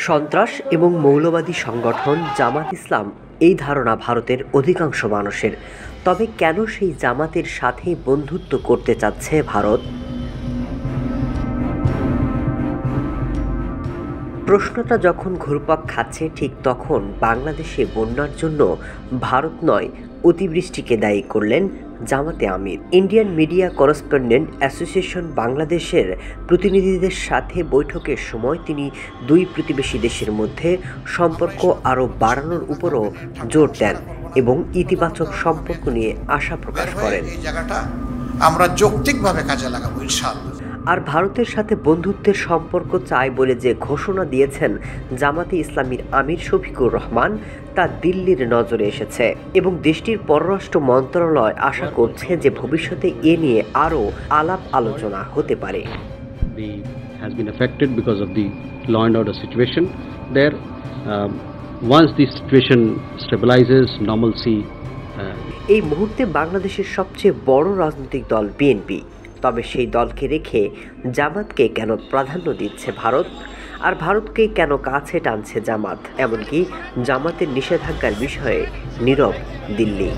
সন্ত্রাস এবং মৌলবাদী সংগঠন জামাত ইসলাম এই ধারণা ভারতের অধিকাংশ মানুষের। তবে কেন সেই জামাতের সাথে বন্ধুত্ব করতে চাচ্ছে ভারত? প্রশ্নটা যখন ঘুরপাক খাচ্ছে ঠিক তখন বাংলাদেশে বন্যার জন্য ভারত নয় অতিবৃষ্টিকে দায়ী করলেন জামাতে আমির। ইন্ডিয়ান মিডিয়া করেসপন্ডেন্ট অ্যাসোসিয়েশন বাংলাদেশের প্রতিনিধিদের সাথে বৈঠকের সময় তিনি দুই প্রতিবেশী দেশের মধ্যে সম্পর্ক আরও বাড়ানোর উপরও জোর দেন এবং ইতিবাচক সম্পর্ক নিয়ে আশা প্রকাশ করেন। এই জায়গাটা আমরা যৌক্তিকভাবে কাজে লাগাবো ইনশাআল্লাহ। আর ভারতের সাথে বন্ধুত্বের সম্পর্ক চায় বলে যে ঘোষণা দিয়েছেন জামাতে ইসলামীর আমির শফিকুর রহমান, তা দিল্লির নজরে এসেছে এবং দেশটির পররাষ্ট্র মন্ত্রণালয় আশা করছে যে ভবিষ্যতে এ নিয়ে আরও আলাপ আলোচনা হতে পারে। has been affected because of the law and order situation there. Once the situation stabilizes, normalcy. এই মুহূর্তে বাংলাদেশের সবচেয়ে বড় রাজনৈতিক দল বিএনপি। তবে সেই দলকে রেখে জামাতকে কেন প্রাধান্য দিচ্ছে ভারত? আর ভারতকে কেন কাছে টানছে জামাত? এমনকি জামাতের নিষেধাজ্ঞার বিষয়ে নীরব দিল্লি।